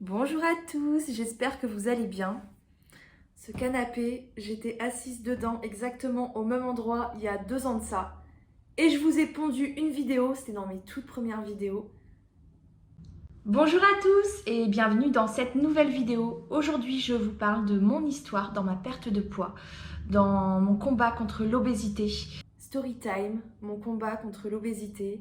Bonjour à tous, j'espère que vous allez bien. Ce canapé, j'étais assise dedans exactement au même endroit il y a 2 ans de ça. Et je vous ai pondu une vidéo, c'était dans mes toutes premières vidéos. Bonjour à tous et bienvenue dans cette nouvelle vidéo. Aujourd'hui, je vous parle de mon histoire dans ma perte de poids, dans mon combat contre l'obésité. Storytime, mon combat contre l'obésité.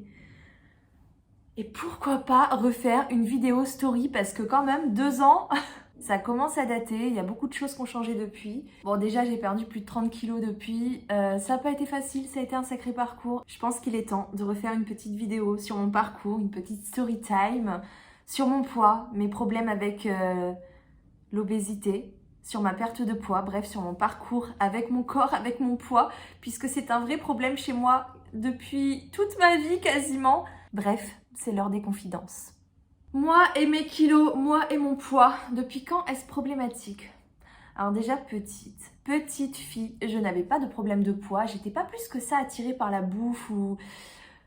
Et pourquoi pas refaire une vidéo story parce que quand même 2 ans, ça commence à dater, il y a beaucoup de choses qui ont changé depuis. Bon déjà j'ai perdu plus de 30 kilos depuis, ça n'a pas été facile, ça a été un sacré parcours. Je pense qu'il est temps de refaire une petite vidéo sur mon parcours, une petite story time, sur mon poids, mes problèmes avec l'obésité, sur ma perte de poids, bref sur mon parcours avec mon corps, avec mon poids, puisque c'est un vrai problème chez moi depuis toute ma vie quasiment. Bref, c'est l'heure des confidences. Moi et mes kilos, moi et mon poids, depuis quand est-ce problématique? Alors déjà petite fille, je n'avais pas de problème de poids, j'étais pas plus que ça attirée par la bouffe ou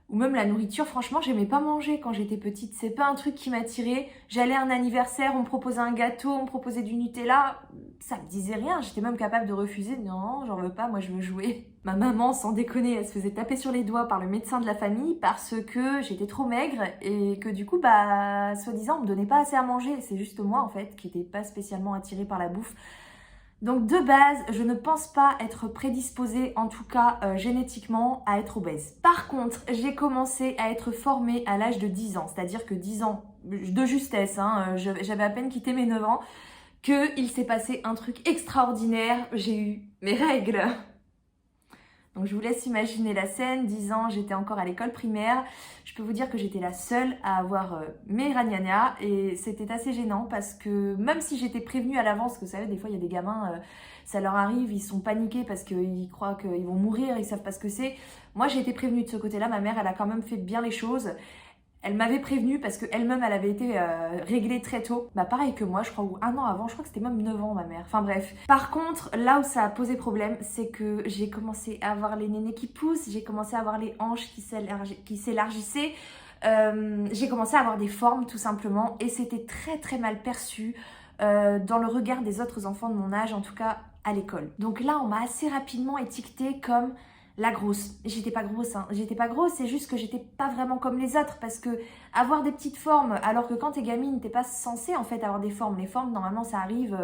même la nourriture. Franchement, j'aimais pas manger quand j'étais petite, c'est pas un truc qui m'attirait. J'allais à un anniversaire, on me proposait un gâteau, on me proposait du Nutella, ça me disait rien, j'étais même capable de refuser. Non, j'en veux pas, moi je veux jouer. Ma maman, sans déconner, elle se faisait taper sur les doigts par le médecin de la famille parce que j'étais trop maigre et que du coup, soi-disant, on me donnait pas assez à manger. C'est juste moi, en fait, qui n'étais pas spécialement attirée par la bouffe. Donc de base, je ne pense pas être prédisposée, en tout cas génétiquement, à être obèse. Par contre, j'ai commencé à être formée à l'âge de 10 ans, c'est-à-dire que 10 ans de justesse, j'avais à peine quitté mes 9 ans, qu'il s'est passé un truc extraordinaire, j'ai eu mes règles. Donc je vous laisse imaginer la scène, 10 ans, j'étais encore à l'école primaire. Je peux vous dire que j'étais la seule à avoir mes ragnagnas et c'était assez gênant parce que même si j'étais prévenue à l'avance, que vous savez, des fois il y a des gamins, ça leur arrive, ils sont paniqués parce qu'ils croient qu'ils vont mourir, ils savent pas ce que c'est. Moi j'ai été prévenue de ce côté-là, ma mère elle a quand même fait bien les choses. Elle m'avait prévenue parce qu'elle-même, elle avait été réglée très tôt. Bah pareil que moi, je crois, ou un an avant, je crois que c'était même 9 ans ma mère. Enfin bref. Par contre, là où ça a posé problème, c'est que j'ai commencé à avoir les nénés qui poussent, j'ai commencé à avoir les hanches qui s'élargissaient, j'ai commencé à avoir des formes tout simplement et c'était très très mal perçu dans le regard des autres enfants de mon âge, en tout cas à l'école. Donc là, on m'a assez rapidement étiquetée comme la grosse. J'étais pas grosse, hein. J'étais pas grosse, c'est juste que j'étais pas vraiment comme les autres parce que avoir des petites formes, alors que quand t'es gamine, t'es pas censée en fait avoir des formes. Les formes, normalement, ça arrive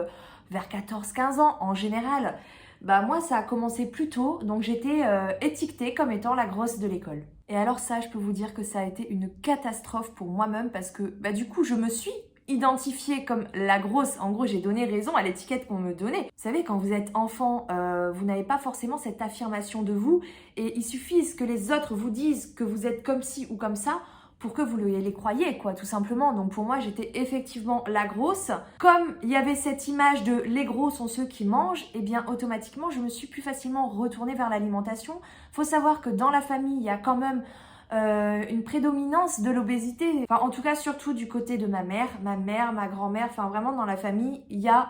vers 14-15 ans en général. Bah moi, ça a commencé plus tôt, donc j'étais étiquetée comme étant la grosse de l'école. Et alors ça, je peux vous dire que ça a été une catastrophe pour moi-même parce que bah du coup, je me suis identifiée comme la grosse. En gros, j'ai donné raison à l'étiquette qu'on me donnait. Vous savez, quand vous êtes enfant, vous n'avez pas forcément cette affirmation de vous et il suffit que les autres vous disent que vous êtes comme ci ou comme ça pour que vous les croyiez, quoi, tout simplement. Donc pour moi, j'étais effectivement la grosse. Comme il y avait cette image de les gros sont ceux qui mangent, et bien automatiquement, je me suis plus facilement retournée vers l'alimentation. Faut savoir que dans la famille, il y a quand même une prédominance de l'obésité. Enfin, en tout cas, surtout du côté de ma mère, ma grand-mère, enfin vraiment dans la famille, il y a,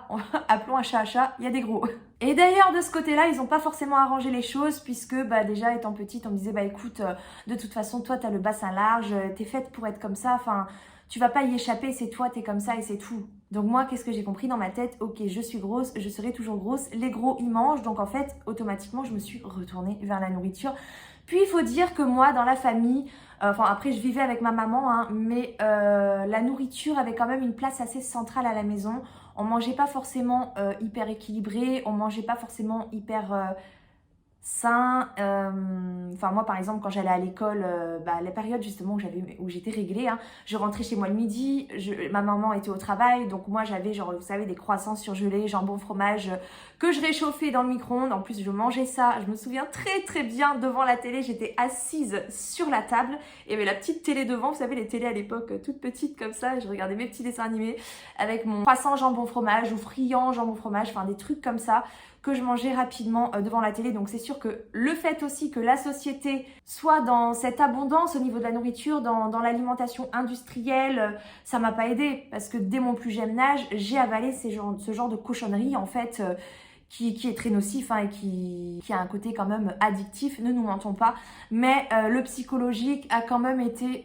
appelons un chat, il y a des gros. Et d'ailleurs, de ce côté-là, ils n'ont pas forcément arrangé les choses puisque déjà étant petite, on me disait écoute, de toute façon, toi t'as le bassin large, t'es faite pour être comme ça, enfin tu vas pas y échapper, c'est toi, t'es comme ça et c'est tout. Donc moi, qu'est-ce que j'ai compris dans ma tête? Ok, je suis grosse, je serai toujours grosse, les gros ils mangent, donc en fait, automatiquement, je me suis retournée vers la nourriture. Puis il faut dire que moi, dans la famille, enfin après je vivais avec ma maman, hein, mais la nourriture avait quand même une place assez centrale à la maison. On mangeait pas forcément hyper équilibré, on mangeait pas forcément hyper sain. Enfin moi par exemple quand j'allais à l'école, la période justement où j'étais réglée, hein, je rentrais chez moi le midi, ma maman était au travail, donc moi j'avais genre vous savez des croissants surgelés, jambon fromage que je réchauffais dans le micro-ondes. En plus je mangeais ça, je me souviens très très bien devant la télé, j'étais assise sur la table, il y avait la petite télé devant, vous savez les télés à l'époque toutes petites comme ça, et je regardais mes petits dessins animés avec mon croissant jambon fromage ou friand jambon fromage, enfin des trucs comme ça que je mangeais rapidement devant la télé. Donc c'est sûr que le fait aussi que la société soit dans cette abondance au niveau de la nourriture, dans l'alimentation industrielle, ça m'a pas aidé parce que dès mon plus jeune âge, j'ai avalé ce genre de cochonnerie en fait qui est très nocif, hein, et qui a un côté quand même addictif, ne nous mentons pas. Mais le psychologique a quand même été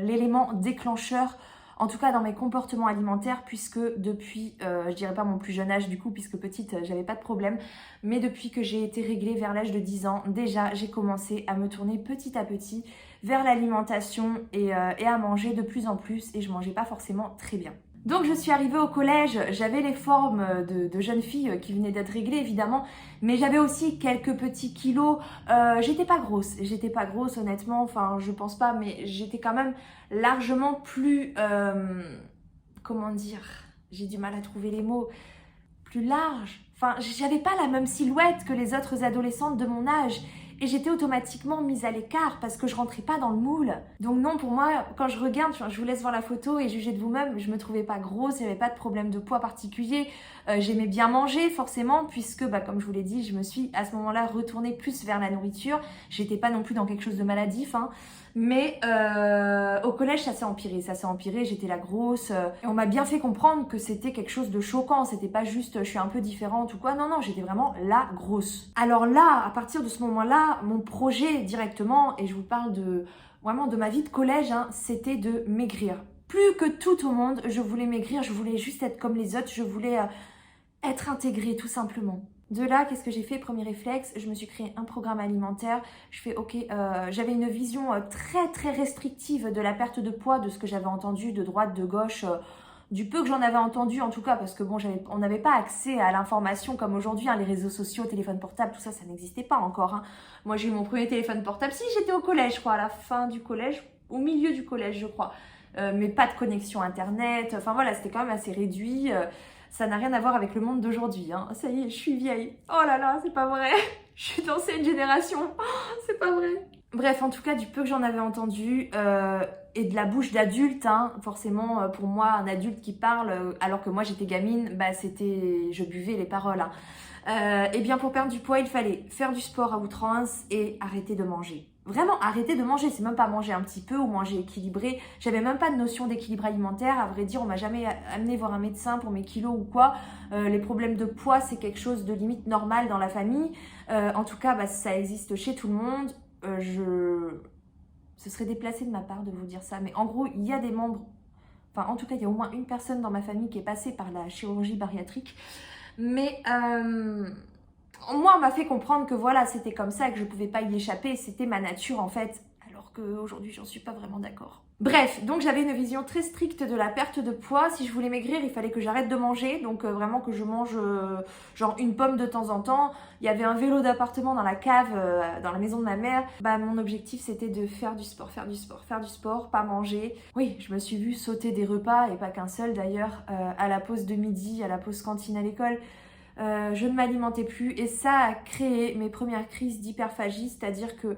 l'élément déclencheur en tout cas dans mes comportements alimentaires, puisque depuis, je dirais pas mon plus jeune âge du coup, puisque petite j'avais pas de problème, mais depuis que j'ai été réglée vers l'âge de 10 ans, déjà j'ai commencé à me tourner petit à petit vers l'alimentation et à manger de plus en plus, et je mangeais pas forcément très bien. Donc je suis arrivée au collège, j'avais les formes de jeune fille qui venaient d'être réglées évidemment, mais j'avais aussi quelques petits kilos. J'étais pas grosse honnêtement, enfin je pense pas, mais j'étais quand même largement plus, comment dire, j'ai du mal à trouver les mots, plus large. Enfin, j'avais pas la même silhouette que les autres adolescentes de mon âge. Et j'étais automatiquement mise à l'écart parce que je rentrais pas dans le moule. Donc non, pour moi, quand je regarde, je vous laisse voir la photo et juger de vous-même, je me trouvais pas grosse, il n'y avait pas de problème de poids particulier. J'aimais bien manger forcément puisque, comme je vous l'ai dit, je me suis à ce moment-là retournée plus vers la nourriture. J'étais pas non plus dans quelque chose de maladif, hein. Mais au collège, ça s'est empiré, j'étais la grosse. Et on m'a bien fait comprendre que c'était quelque chose de choquant, c'était pas juste je suis un peu différente ou quoi, non, j'étais vraiment la grosse. Alors là, à partir de ce moment-là, mon projet directement, et je vous parle vraiment de ma vie de collège, hein, c'était de maigrir. Plus que tout au monde, je voulais maigrir, je voulais juste être comme les autres, je voulais être intégrée tout simplement. De là, qu'est-ce que j'ai fait? Premier réflexe, je me suis créé un programme alimentaire. Je fais ok, j'avais une vision très très restrictive de la perte de poids, de ce que j'avais entendu de droite, de gauche, du peu que j'en avais entendu en tout cas, parce que bon, on n'avait pas accès à l'information comme aujourd'hui, hein, les réseaux sociaux, téléphone portable, tout ça, ça n'existait pas encore, hein. Moi, j'ai eu mon premier téléphone portable, si j'étais au collège, je crois, à la fin du collège, au milieu du collège, je crois. Mais pas de connexion internet, enfin voilà, c'était quand même assez réduit. Ça n'a rien à voir avec le monde d'aujourd'hui, hein. Ça y est, je suis vieille. Oh là là, c'est pas vrai. Je suis d'ancienne génération. Oh, c'est pas vrai. Bref, en tout cas, du peu que j'en avais entendu, et de la bouche d'adulte, hein, forcément, pour moi, un adulte qui parle, alors que moi j'étais gamine, je buvais les paroles, hein. Et bien pour perdre du poids, il fallait faire du sport à outrance et arrêter de manger. Vraiment arrêter de manger, c'est même pas manger un petit peu ou manger équilibré. J'avais même pas de notion d'équilibre alimentaire. À vrai dire, on m'a jamais amené voir un médecin pour mes kilos ou quoi. Les problèmes de poids, c'est quelque chose de limite normal dans la famille. En tout cas, ça existe chez tout le monde. Ce serait déplacé de ma part de vous dire ça, mais en gros, il y a des membres, enfin en tout cas, il y a au moins une personne dans ma famille qui est passée par la chirurgie bariatrique. Mais moi, on m'a fait comprendre que voilà, c'était comme ça, que je pouvais pas y échapper, c'était ma nature en fait, alors qu'aujourd'hui, j'en suis pas vraiment d'accord. Bref, donc j'avais une vision très stricte de la perte de poids. Si je voulais maigrir, il fallait que j'arrête de manger, donc vraiment que je mange genre une pomme de temps en temps. Il y avait un vélo d'appartement dans la cave, dans la maison de ma mère. Mon objectif, c'était de faire du sport, pas manger. Oui, je me suis vue sauter des repas, et pas qu'un seul d'ailleurs, à la pause de midi, à la pause cantine à l'école. Je ne m'alimentais plus et ça a créé mes premières crises d'hyperphagie, c'est-à-dire que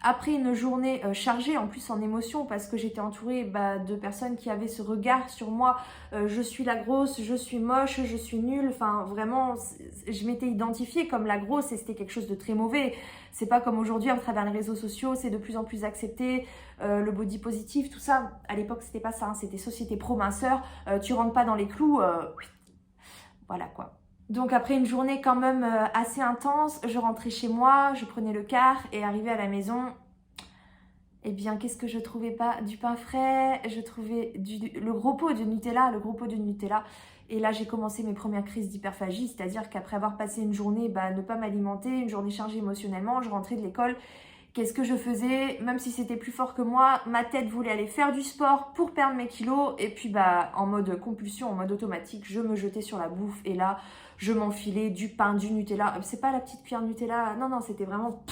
après une journée chargée en plus en émotions parce que j'étais entourée de personnes qui avaient ce regard sur moi, je suis la grosse, je suis moche, je suis nulle, enfin vraiment je m'étais identifiée comme la grosse et c'était quelque chose de très mauvais. C'est pas comme aujourd'hui à travers les réseaux sociaux, c'est de plus en plus accepté, le body positive, tout ça. À l'époque c'était pas ça, hein, c'était société pro minceur, tu rentres pas dans les clous, voilà quoi. Donc après une journée quand même assez intense, je rentrais chez moi, je prenais le car et arrivée à la maison, eh bien qu'est-ce que je trouvais pas? Du pain frais, je trouvais le gros pot de Nutella, Et là j'ai commencé mes premières crises d'hyperphagie, c'est-à-dire qu'après avoir passé une journée, ne pas m'alimenter, une journée chargée émotionnellement, je rentrais de l'école. Qu'est-ce que je faisais? Même si c'était plus fort que moi, ma tête voulait aller faire du sport pour perdre mes kilos. Et puis en mode compulsion, en mode automatique, je me jetais sur la bouffe. Et là, je m'enfilais du pain, du Nutella. C'est pas la petite cuillère Nutella. Non, c'était vraiment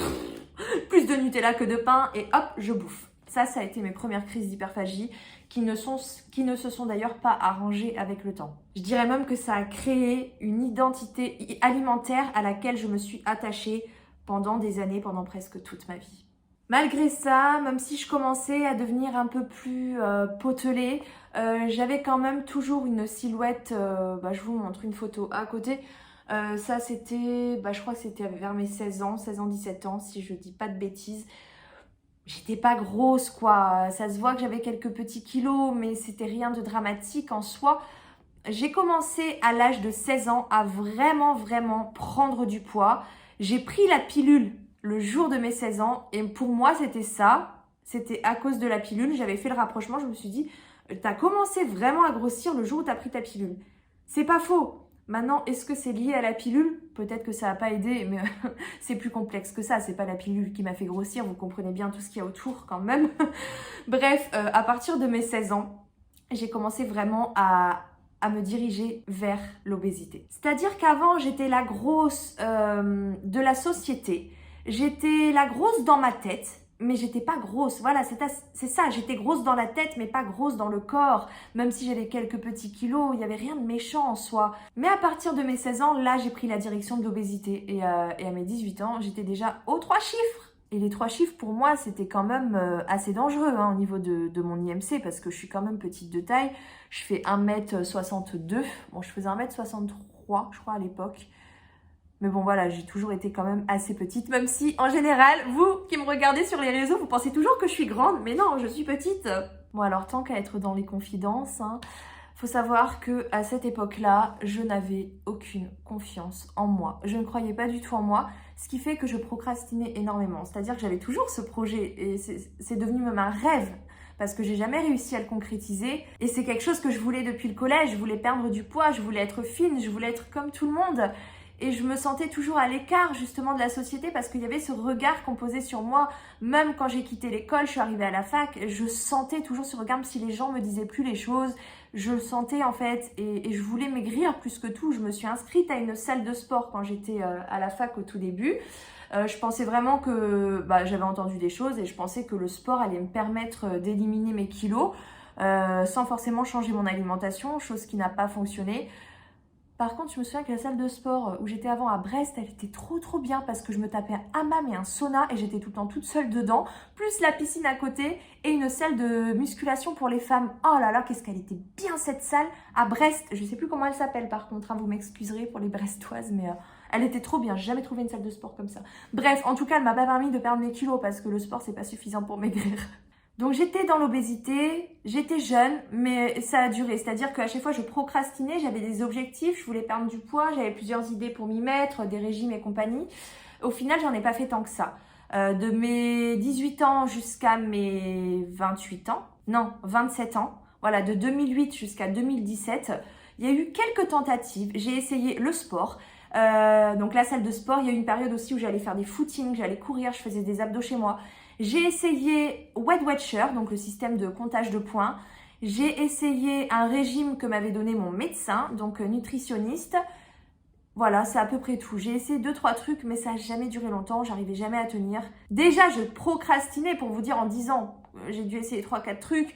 plus de Nutella que de pain. Et hop, je bouffe. Ça a été mes premières crises d'hyperphagie qui ne se sont d'ailleurs pas arrangées avec le temps. Je dirais même que ça a créé une identité alimentaire à laquelle je me suis attachée pendant des années, pendant presque toute ma vie. Malgré ça, même si je commençais à devenir un peu plus potelée, j'avais quand même toujours une silhouette, je vous montre une photo à côté. Ça c'était, je crois que c'était vers mes 16 ans, 17 ans, si je dis pas de bêtises. J'étais pas grosse quoi, ça se voit que j'avais quelques petits kilos, mais c'était rien de dramatique en soi. J'ai commencé à l'âge de 16 ans à vraiment prendre du poids. J'ai pris la pilule le jour de mes 16 ans et pour moi c'était ça, c'était à cause de la pilule, j'avais fait le rapprochement, je me suis dit t'as commencé vraiment à grossir le jour où t'as pris ta pilule. C'est pas faux. Maintenant, est-ce que c'est lié à la pilule? Peut-être que ça n'a pas aidé, mais c'est plus complexe que ça. C'est pas la pilule qui m'a fait grossir, vous comprenez bien tout ce qu'il y a autour quand même. Bref, à partir de mes 16 ans, j'ai commencé vraiment à me diriger vers l'obésité. C'est-à-dire qu'avant, j'étais la grosse de la société. J'étais la grosse dans ma tête, mais j'étais pas grosse. Voilà, c'est ça, j'étais grosse dans la tête, mais pas grosse dans le corps. Même si j'avais quelques petits kilos, il n'y avait rien de méchant en soi. Mais à partir de mes 16 ans, là, j'ai pris la direction de l'obésité. Et à mes 18 ans, j'étais déjà aux 3 chiffres. Et les 3 chiffres, pour moi, c'était quand même assez dangereux au niveau de mon IMC, parce que je suis quand même petite de taille. Je fais 1m62. Bon, je faisais 1m63, je crois, à l'époque. Mais bon, voilà, j'ai toujours été quand même assez petite, même si, en général, vous qui me regardez sur les réseaux, vous pensez toujours que je suis grande, mais non, je suis petite. Bon, alors, tant qu'à être dans les confidences, faut savoir que à cette époque-là, je n'avais aucune confiance en moi. Je ne croyais pas du tout en moi, ce qui fait que je procrastinais énormément. C'est-à-dire que j'avais toujours ce projet, et c'est devenu même un rêve, parce que j'ai jamais réussi à le concrétiser. Et c'est quelque chose que je voulais depuis le collège. Je voulais perdre du poids, je voulais être fine, je voulais être comme tout le monde. Et je me sentais toujours à l'écart justement de la société parce qu'il y avait ce regard qu'on posait sur moi. Même quand j'ai quitté l'école, je suis arrivée à la fac, je sentais toujours ce regard, même si les gens me disaient plus les choses. Je le sentais en fait et je voulais maigrir plus que tout. Je me suis inscrite à une salle de sport quand j'étais à la fac au tout début. Je pensais vraiment que j'avais entendu des choses et je pensais que le sport allait me permettre d'éliminer mes kilos sans forcément changer mon alimentation, chose qui n'a pas fonctionné. Par contre, je me souviens que la salle de sport où j'étais avant à Brest, elle était trop bien parce que je me tapais un hammam et un sauna et j'étais tout le temps toute seule dedans, plus la piscine à côté et une salle de musculation pour les femmes. Oh là là, qu'est-ce qu'elle était bien cette salle à Brest. Je sais plus comment elle s'appelle par contre, vous m'excuserez pour les Brestoises, mais elle était trop bien. J'ai jamais trouvé une salle de sport comme ça. Bref, en tout cas, elle m'a pas permis de perdre mes kilos parce que le sport, c'est pas suffisant pour maigrir. Donc j'étais dans l'obésité, j'étais jeune, mais ça a duré. C'est-à-dire qu'à chaque fois, je procrastinais, j'avais des objectifs, je voulais perdre du poids, j'avais plusieurs idées pour m'y mettre, des régimes et compagnie. Au final, j'en ai pas fait tant que ça. De mes 18 ans jusqu'à mes 28 ans, non, 27 ans, voilà, de 2008 jusqu'à 2017, il y a eu quelques tentatives. J'ai essayé le sport. Donc la salle de sport, il y a eu une période aussi où j'allais faire des footings, j'allais courir, je faisais des abdos chez moi. J'ai essayé Weight Watcher, donc le système de comptage de points. J'ai essayé un régime que m'avait donné mon médecin, donc nutritionniste. Voilà, c'est à peu près tout. J'ai essayé 2-3 trucs, mais ça n'a jamais duré longtemps, j'arrivais jamais à tenir. Déjà, je procrastinais pour vous dire en 10 ans. J'ai dû essayer 3-4 trucs.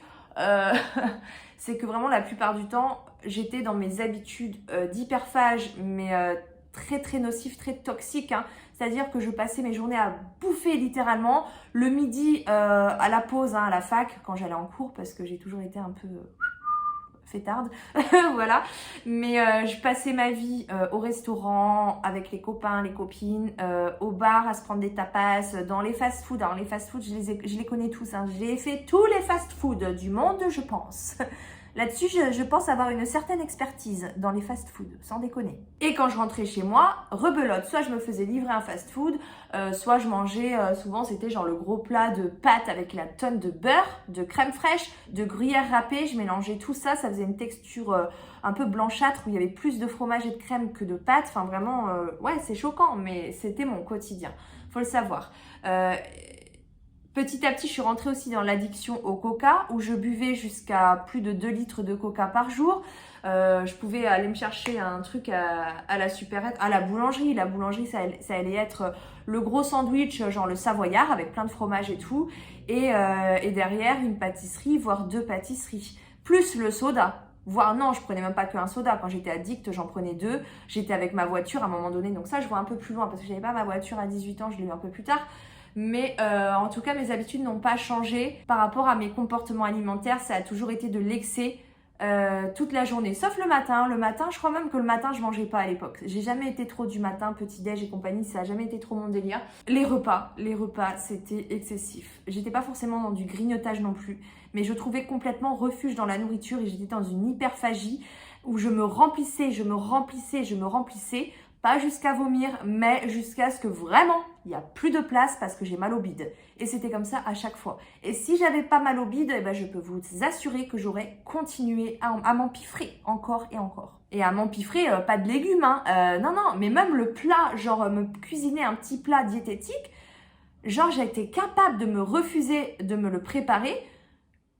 C'est que vraiment la plupart du temps, j'étais dans mes habitudes d'hyperphage, mais très nocif, très toxique. C'est-à-dire que je passais mes journées à bouffer littéralement. Le midi, à la pause, à la fac, quand j'allais en cours, parce que j'ai toujours été un peu fêtarde, voilà. Mais je passais ma vie au restaurant, avec les copains, les copines, au bar, à se prendre des tapas, dans les fast-foods. Alors les fast-foods, je les connais tous. J'ai fait tous les fast-foods du monde, je pense. Là-dessus, je pense avoir une certaine expertise dans les fast-foods, sans déconner. Et quand je rentrais chez moi, rebelote, soit je me faisais livrer un fast-food, soit je mangeais, souvent c'était genre le gros plat de pâtes avec la tonne de beurre, de crème fraîche, de gruyère râpée, je mélangeais tout ça, ça faisait une texture un peu blanchâtre où il y avait plus de fromage et de crème que de pâtes. Enfin vraiment, ouais, c'est choquant, mais c'était mon quotidien, faut le savoir. Petit à petit, je suis rentrée aussi dans l'addiction au coca, où je buvais jusqu'à plus de 2 litres de coca par jour. Je pouvais aller me chercher un truc à la supérette, à la boulangerie. La boulangerie, ça allait être le gros sandwich, genre le savoyard, avec plein de fromage et tout. Et derrière, une pâtisserie, voire 2 pâtisseries. Plus le soda. Voire non, je prenais même pas qu'un soda. Quand j'étais addict, j'en prenais 2. J'étais avec ma voiture à un moment donné. Donc ça, je vois un peu plus loin, parce que j'avais pas ma voiture à 18 ans, je l'ai eu un peu plus tard. Mais en tout cas, mes habitudes n'ont pas changé par rapport à mes comportements alimentaires. Ça a toujours été de l'excès toute la journée, sauf le matin. Le matin, je crois même que le matin, je mangeais pas à l'époque. J'ai jamais été trop du matin, petit-déj et compagnie. Ça a jamais été trop mon délire. Les repas, c'était excessif. J'étais pas forcément dans du grignotage non plus, mais je trouvais complètement refuge dans la nourriture et j'étais dans une hyperphagie où je me remplissais pas jusqu'à vomir, mais jusqu'à ce que vraiment il n'y a plus de place parce que j'ai mal au bide. Et c'était comme ça à chaque fois. Et si j'avais pas mal au bide, eh ben, je peux vous assurer que j'aurais continué à m'empiffrer encore et encore. Et à m'empiffrer, pas de légumes, hein. Non, mais même le plat, genre me cuisiner un petit plat diététique, genre j'ai été capable de me refuser de me le préparer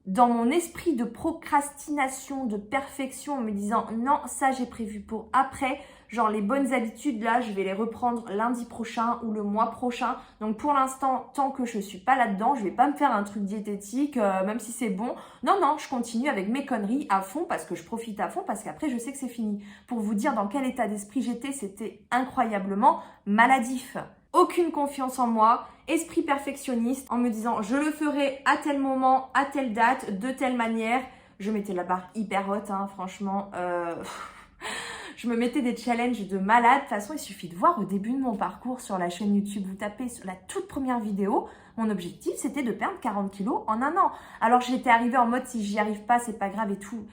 dans mon esprit de procrastination, de perfection, en me disant non, ça j'ai prévu pour après. Genre les bonnes habitudes, là, je vais les reprendre lundi prochain ou le mois prochain. Donc pour l'instant, tant que je suis pas là-dedans, je vais pas me faire un truc diététique, même si c'est bon. Non, je continue avec mes conneries à fond parce que je profite à fond parce qu'après, je sais que c'est fini. Pour vous dire dans quel état d'esprit j'étais, c'était incroyablement maladif. Aucune confiance en moi, esprit perfectionniste en me disant je le ferai à tel moment, à telle date, de telle manière. Je mettais la barre hyper haute, hein, franchement. Je me mettais des challenges de malade. De toute façon, il suffit de voir au début de mon parcours sur la chaîne YouTube, vous tapez sur la toute première vidéo, mon objectif c'était de perdre 40 kilos en un an. Alors j'étais arrivée en mode si j'y arrive pas, c'est pas grave et tout.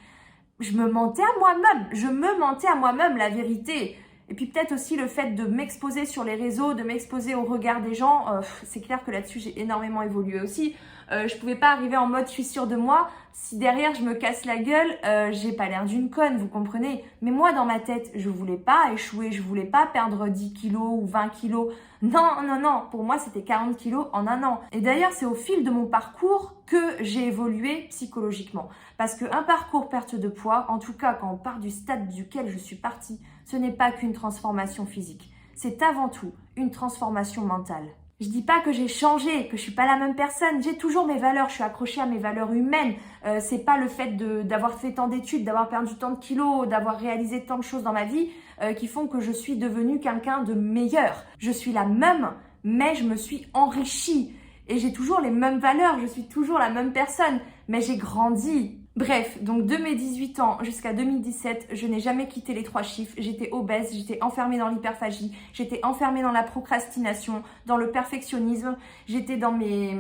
Je me mentais à moi-même, la vérité. Et puis peut-être aussi le fait de m'exposer sur les réseaux, de m'exposer au regard des gens, c'est clair que là-dessus j'ai énormément évolué aussi. Je pouvais pas arriver en mode je suis sûre de moi, si derrière je me casse la gueule, j'ai pas l'air d'une conne, vous comprenez. Mais moi dans ma tête, je voulais pas échouer, je voulais pas perdre 10 kilos ou 20 kilos. Non, pour moi c'était 40 kilos en un an. Et d'ailleurs c'est au fil de mon parcours que j'ai évolué psychologiquement. Parce qu'un parcours perte de poids, en tout cas quand on part du stade duquel je suis partie, ce n'est pas qu'une transformation physique. C'est avant tout une transformation mentale. Je dis pas que j'ai changé, que je suis pas la même personne. J'ai toujours mes valeurs. Je suis accrochée à mes valeurs humaines. C'est pas le fait d'avoir fait tant d'études, d'avoir perdu tant de kilos, d'avoir réalisé tant de choses dans ma vie qui font que je suis devenue quelqu'un de meilleur. Je suis la même, mais je me suis enrichie. Et j'ai toujours les mêmes valeurs. Je suis toujours la même personne, mais j'ai grandi. Bref, donc de mes 18 ans jusqu'à 2017, je n'ai jamais quitté les 3 chiffres. J'étais obèse, j'étais enfermée dans l'hyperphagie, j'étais enfermée dans la procrastination, dans le perfectionnisme, j'étais dans mes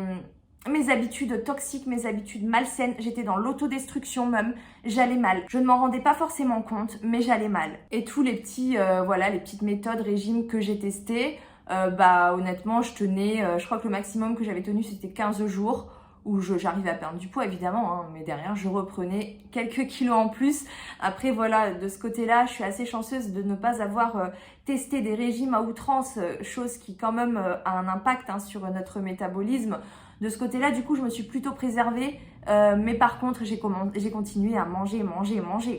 habitudes toxiques, mes habitudes malsaines, j'étais dans l'autodestruction même, j'allais mal. Je ne m'en rendais pas forcément compte, mais j'allais mal. Et tous les petits, les petites méthodes, régimes que j'ai testés, honnêtement, je tenais, je crois que le maximum que j'avais tenu c'était 15 jours. Où j'arrivais à perdre du poids évidemment, hein, mais derrière je reprenais quelques kilos en plus. Après voilà, de ce côté-là, je suis assez chanceuse de ne pas avoir testé des régimes à outrance, chose qui quand même a un impact sur notre métabolisme. De ce côté-là, du coup, je me suis plutôt préservée, mais par contre, j'ai continué à manger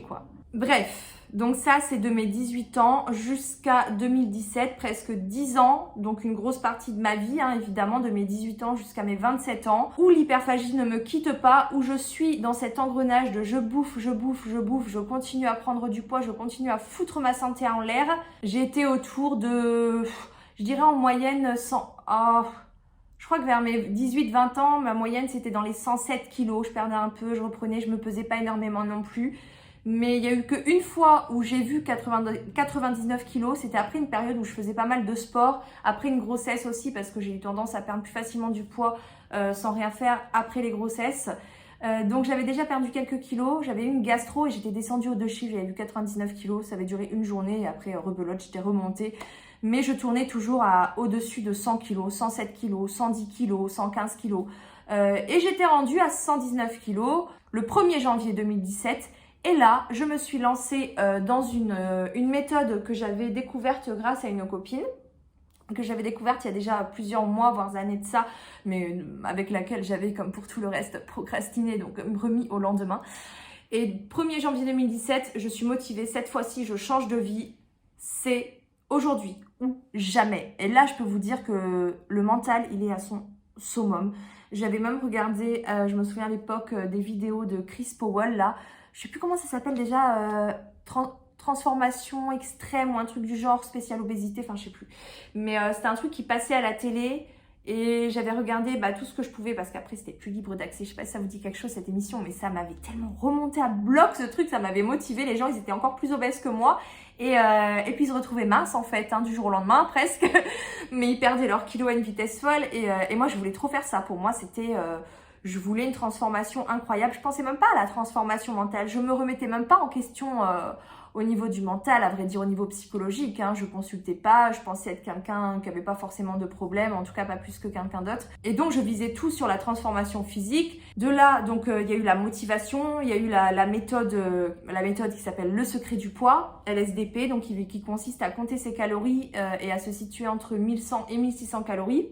quoi. Bref. Donc ça, c'est de mes 18 ans jusqu'à 2017, presque 10 ans, donc une grosse partie de ma vie, évidemment, de mes 18 ans jusqu'à mes 27 ans, où l'hyperphagie ne me quitte pas, où je suis dans cet engrenage de je bouffe, je continue à prendre du poids, je continue à foutre ma santé en l'air. J'ai été autour de, je dirais en moyenne, je crois que vers mes 18-20 ans, ma moyenne c'était dans les 107 kilos, je perdais un peu, je reprenais, je me pesais pas énormément non plus. Mais il y a eu qu'une fois où j'ai vu 99 kilos, c'était après une période où je faisais pas mal de sport, après une grossesse aussi parce que j'ai eu tendance à perdre plus facilement du poids sans rien faire après les grossesses. Donc j'avais déjà perdu quelques kilos, j'avais eu une gastro et j'étais descendue aux 2 chiffres, j'avais eu 99 kilos, ça avait duré une journée et après rebelote, j'étais remontée. Mais je tournais toujours au-dessus de 100 kilos, 107 kilos, 110 kilos, 115 kilos. Et j'étais rendue à 119 kilos le 1er janvier 2017. Et là, je me suis lancée dans une méthode que j'avais découverte grâce à une copine, que j'avais découverte il y a déjà plusieurs mois, voire années de ça, mais avec laquelle j'avais, comme pour tout le reste, procrastiné, donc remis au lendemain. Et 1er janvier 2017, je suis motivée, cette fois-ci, je change de vie, c'est aujourd'hui ou jamais. Et là, je peux vous dire que le mental, il est à son summum. J'avais même regardé, je me souviens à l'époque, des vidéos de Chris Powell, là, je sais plus comment ça s'appelle déjà, transformation extrême ou un truc du genre, spécial obésité, enfin je sais plus. Mais c'était un truc qui passait à la télé et j'avais regardé tout ce que je pouvais parce qu'après c'était plus libre d'accès. Je sais pas si ça vous dit quelque chose cette émission, mais ça m'avait tellement remonté à bloc ce truc, ça m'avait motivé. Les gens ils étaient encore plus obèses que moi et puis ils se retrouvaient minces en fait, du jour au lendemain presque. Mais ils perdaient leurs kilos à une vitesse folle et moi je voulais trop faire ça. Pour moi c'était... je voulais une transformation incroyable. Je pensais même pas à la transformation mentale. Je me remettais même pas en question au niveau du mental, à vrai dire au niveau psychologique. Hein. Je consultais pas, je pensais être quelqu'un qui avait pas forcément de problème, en tout cas pas plus que quelqu'un d'autre. Et donc je visais tout sur la transformation physique. De là, donc il y a eu la motivation, il y a eu la méthode qui s'appelle le secret du poids, LSDP, donc qui consiste à compter ses calories et à se situer entre 1100 et 1600 calories.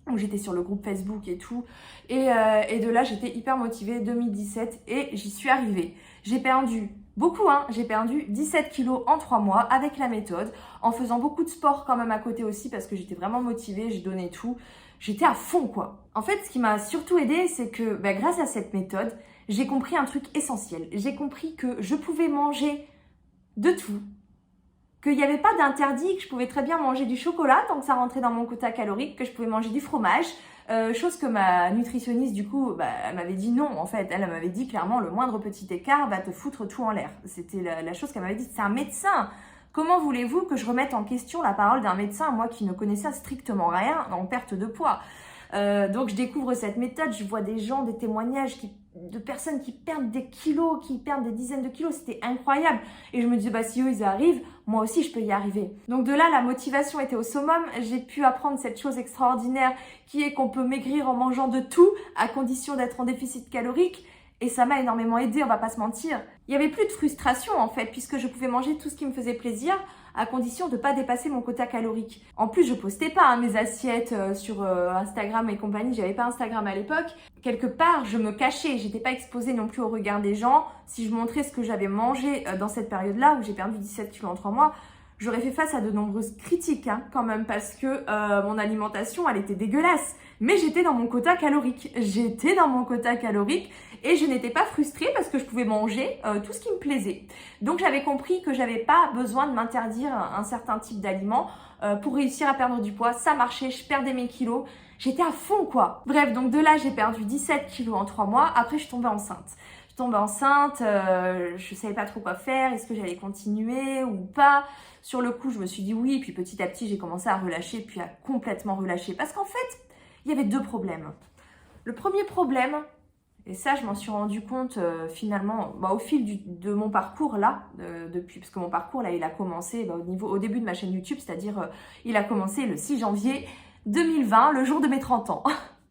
Donc j'étais sur le groupe Facebook et tout. Et de là, j'étais hyper motivée 2017 et j'y suis arrivée. J'ai perdu beaucoup, hein. J'ai perdu 17 kilos en 3 mois avec la méthode, en faisant beaucoup de sport quand même à côté aussi parce que j'étais vraiment motivée, j'ai donné tout. J'étais à fond, quoi. En fait, ce qui m'a surtout aidée, c'est que grâce à cette méthode, j'ai compris un truc essentiel. J'ai compris que je pouvais manger de tout, qu'il n'y avait pas d'interdit, que je pouvais très bien manger du chocolat tant que ça rentrait dans mon quota calorique, que je pouvais manger du fromage, chose que ma nutritionniste du coup, elle m'avait dit non en fait, elle m'avait dit clairement le moindre petit écart va te foutre tout en l'air. C'était la chose qu'elle m'avait dit, c'est un médecin. Comment voulez-vous que je remette en question la parole d'un médecin, moi qui ne connaissais strictement rien en perte de poids? Donc je découvre cette méthode, je vois des gens, des témoignages de personnes qui perdent des kilos, qui perdent des dizaines de kilos, c'était incroyable. Et je me disais, si eux ils y arrivent, moi aussi je peux y arriver. Donc de là, la motivation était au summum, j'ai pu apprendre cette chose extraordinaire qui est qu'on peut maigrir en mangeant de tout, à condition d'être en déficit calorique. Et ça m'a énormément aidée, on va pas se mentir. Il y avait plus de frustration en fait, puisque je pouvais manger tout ce qui me faisait plaisir, à condition de ne pas dépasser mon quota calorique. En plus, je postais pas mes assiettes sur Instagram et compagnie, j'avais pas Instagram à l'époque. Quelque part, je me cachais, j'étais pas exposée non plus au regard des gens. Si je montrais ce que j'avais mangé dans cette période-là, où j'ai perdu 17 kilos en 3 mois, j'aurais fait face à de nombreuses critiques quand même, parce que mon alimentation, elle était dégueulasse. Mais j'étais dans mon quota calorique. J'étais dans mon quota calorique et je n'étais pas frustrée parce que je pouvais manger tout ce qui me plaisait. Donc j'avais compris que j'avais pas besoin de m'interdire un certain type d'aliments pour réussir à perdre du poids. Ça marchait, je perdais mes kilos. J'étais à fond, quoi. Bref, donc de là, j'ai perdu 17 kilos en 3 mois. Après, je suis tombée enceinte. Je suis tombée enceinte, je savais pas trop quoi faire. Est-ce que j'allais continuer ou pas? Sur le coup, je me suis dit oui. Puis petit à petit, j'ai commencé à relâcher, puis à complètement relâcher. Parce qu'en fait, il y avait 2 problèmes. Le premier problème, et ça je m'en suis rendu compte finalement au fil de mon parcours là, depuis, parce que mon parcours là il a commencé au début de ma chaîne YouTube, c'est-à-dire il a commencé le 6 janvier 2020, le jour de mes 30 ans.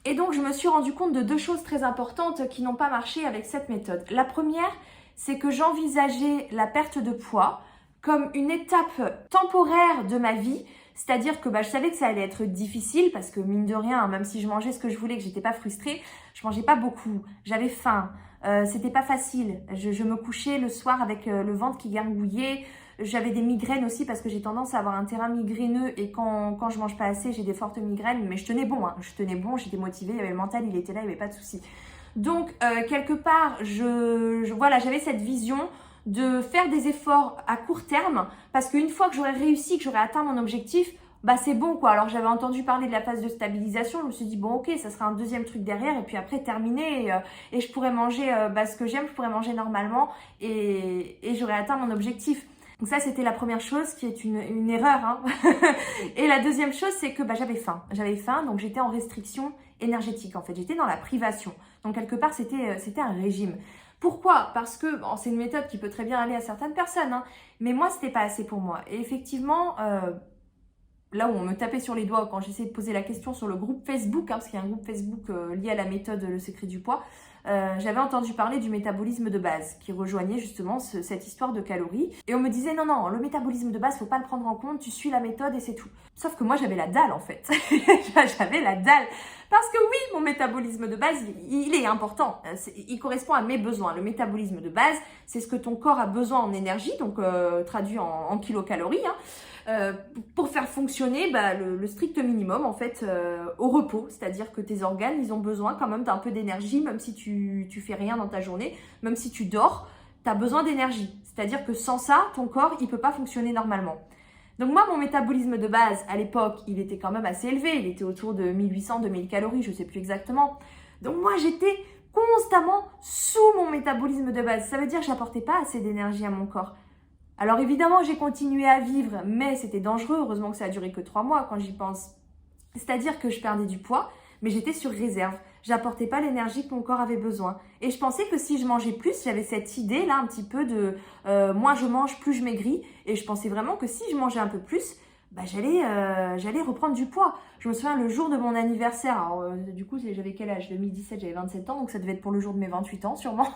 Et donc je me suis rendu compte de 2 choses très importantes qui n'ont pas marché avec cette méthode. La première, c'est que j'envisageais la perte de poids comme une étape temporaire de ma vie. C'est-à-dire que je savais que ça allait être difficile parce que mine de rien, même si je mangeais ce que je voulais, que j'étais pas frustrée, je mangeais pas beaucoup, j'avais faim, c'était pas facile. Je me couchais le soir avec le ventre qui gargouillait, j'avais des migraines aussi parce que j'ai tendance à avoir un terrain migraineux et quand je mange pas assez, j'ai des fortes migraines, mais je tenais bon, j'étais motivée, il y avait le mental, il était là, il n'y avait pas de souci. Donc quelque part, j'avais cette vision de faire des efforts à court terme parce qu'une fois que j'aurais réussi, que j'aurais atteint mon objectif, c'est bon quoi. Alors j'avais entendu parler de la phase de stabilisation, je me suis dit bon ok, ça sera un deuxième truc derrière et puis après terminé et je pourrais manger ce que j'aime, je pourrais manger normalement et j'aurais atteint mon objectif. Donc ça c'était la première chose qui est une erreur hein. Et la deuxième chose c'est que j'avais faim donc j'étais en restriction énergétique en fait, j'étais dans la privation. Donc quelque part c'était un régime. Pourquoi? Parce que c'est une méthode qui peut très bien aller à certaines personnes, hein, mais moi, c'était pas assez pour moi. Et effectivement, là où on me tapait sur les doigts quand j'essayais de poser la question sur le groupe Facebook, parce qu'il y a un groupe Facebook lié à la méthode Le Secret du Poids, j'avais entendu parler du métabolisme de base, qui rejoignait justement cette histoire de calories. Et on me disait non, le métabolisme de base, faut pas le prendre en compte, tu suis la méthode et c'est tout. Sauf que moi, j'avais la dalle en fait. J'avais la dalle. Parce que oui, mon métabolisme de base, il est important. Il correspond à mes besoins. Le métabolisme de base, c'est ce que ton corps a besoin en énergie, donc traduit en kilocalories, hein, pour faire fonctionner le strict minimum en fait au repos. C'est-à-dire que tes organes, ils ont besoin quand même d'un peu d'énergie, même si tu fais rien dans ta journée, même si tu dors, tu as besoin d'énergie. C'est-à-dire que sans ça, ton corps, il peut pas fonctionner normalement. Donc moi, mon métabolisme de base, à l'époque, il était quand même assez élevé. Il était autour de 1800-2000 calories, je ne sais plus exactement. Donc moi, j'étais constamment sous mon métabolisme de base. Ça veut dire que je n'apportais pas assez d'énergie à mon corps. Alors évidemment, j'ai continué à vivre, mais c'était dangereux. Heureusement que ça a duré que 3 mois quand j'y pense. C'est-à-dire que je perdais du poids, mais j'étais sur réserve. j'apportais pas l'énergie que mon corps avait besoin. Et je pensais que si je mangeais plus, j'avais cette idée là un petit peu de moins je mange, plus je maigris. Et je pensais vraiment que si je mangeais un peu plus, bah, j'allais reprendre du poids. Je me souviens le jour de mon anniversaire, alors, du coup j'avais quel âge? 2017, j'avais 27 ans, donc ça devait être pour le jour de mes 28 ans sûrement.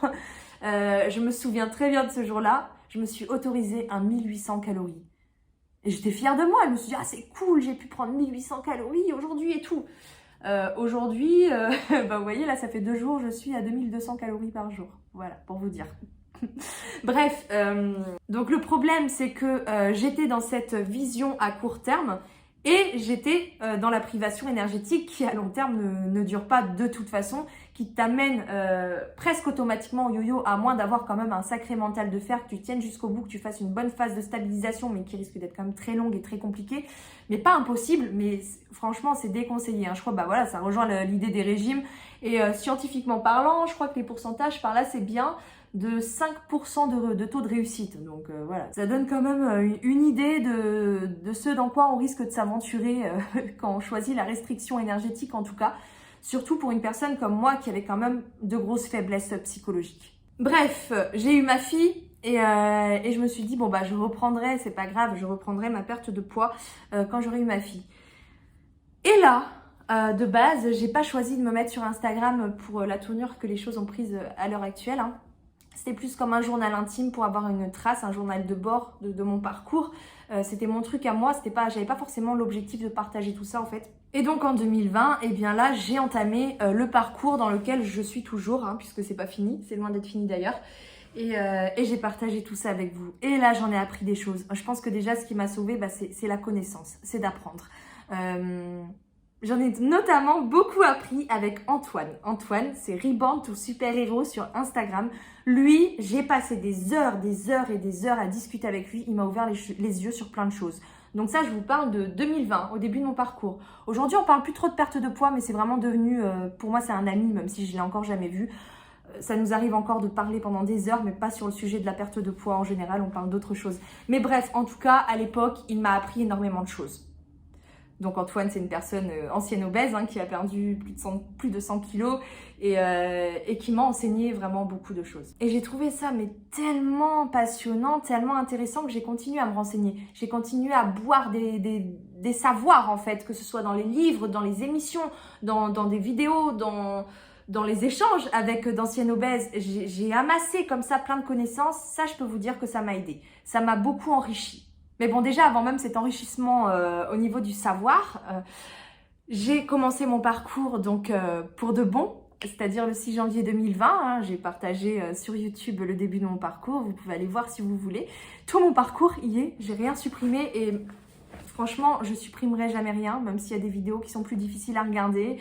Je me souviens très bien de ce jour-là, je me suis autorisée un 1800 calories. Et j'étais fière de moi, je me suis dit, ah c'est cool, j'ai pu prendre 1800 calories aujourd'hui et tout. Aujourd'hui, bah, vous voyez là, ça fait 2 jours, je suis à 2200 calories par jour. Voilà, pour vous dire. Bref, donc le problème c'est que j'étais dans cette vision à court terme et j'étais dans la privation énergétique qui à long terme ne dure pas de toute façon, qui t'amène presque automatiquement au yo-yo, à moins d'avoir quand même un sacré mental de fer, que tu tiennes jusqu'au bout, que tu fasses une bonne phase de stabilisation, mais qui risque d'être quand même très longue et très compliquée, mais pas impossible, mais franchement c'est déconseillé, hein. Je crois bah voilà, ça rejoint l'idée des régimes et scientifiquement parlant, je crois que les pourcentages par là c'est bien de 5% de taux de réussite. Donc voilà, ça donne quand même une idée de ce dans quoi on risque de s'aventurer quand on choisit la restriction énergétique en tout cas, surtout pour une personne comme moi qui avait quand même de grosses faiblesses psychologiques. Bref, j'ai eu ma fille et je me suis dit bon bah je reprendrai, c'est pas grave, je reprendrai ma perte de poids quand j'aurai eu ma fille. Et là, de base, j'ai pas choisi de me mettre sur Instagram pour la tournure que les choses ont prise à l'heure actuelle, hein. C'était plus comme un journal intime pour avoir une trace, un journal de bord de mon parcours. C'était mon truc à moi, j'avais pas forcément l'objectif de partager tout ça en fait. Et donc en 2020, eh bien là, j'ai entamé le parcours dans lequel je suis toujours, hein, puisque c'est pas fini, c'est loin d'être fini d'ailleurs. Et j'ai partagé tout ça avec vous. Et là, j'en ai appris des choses. Je pense que déjà, ce qui m'a sauvée, bah, c'est la connaissance, c'est d'apprendre. J'en ai notamment beaucoup appris avec Antoine. Antoine, c'est Reborn to Super Hero sur Instagram. Lui, j'ai passé des heures et des heures à discuter avec lui. Il m'a ouvert les yeux sur plein de choses. Donc ça, je vous parle de 2020, au début de mon parcours. Aujourd'hui, on parle plus trop de perte de poids, mais c'est vraiment devenu, pour moi, c'est un ami, même si je l'ai encore jamais vu. Ça nous arrive encore de parler pendant des heures, mais pas sur le sujet de la perte de poids en général, on parle d'autres choses. Mais bref, en tout cas, à l'époque, il m'a appris énormément de choses. Donc Antoine, c'est une personne ancienne obèse hein, qui a perdu plus de 100 kilos et qui m'a enseigné vraiment beaucoup de choses. Et j'ai trouvé ça mais tellement passionnant, tellement intéressant que j'ai continué à me renseigner. J'ai continué à boire des savoirs en fait, que ce soit dans les livres, dans les émissions, dans des vidéos, dans les échanges avec d'anciennes obèses. J'ai amassé comme ça plein de connaissances. Ça, je peux vous dire que ça m'a aidé. Ça m'a beaucoup enrichi. Mais bon, déjà, avant même cet enrichissement au niveau du savoir, j'ai commencé mon parcours donc pour de bon, c'est-à-dire le 6 janvier 2020. Hein, j'ai partagé sur YouTube le début de mon parcours. Vous pouvez aller voir si vous voulez. Tout mon parcours y est. J'ai rien supprimé et franchement, je supprimerai jamais rien, même s'il y a des vidéos qui sont plus difficiles à regarder.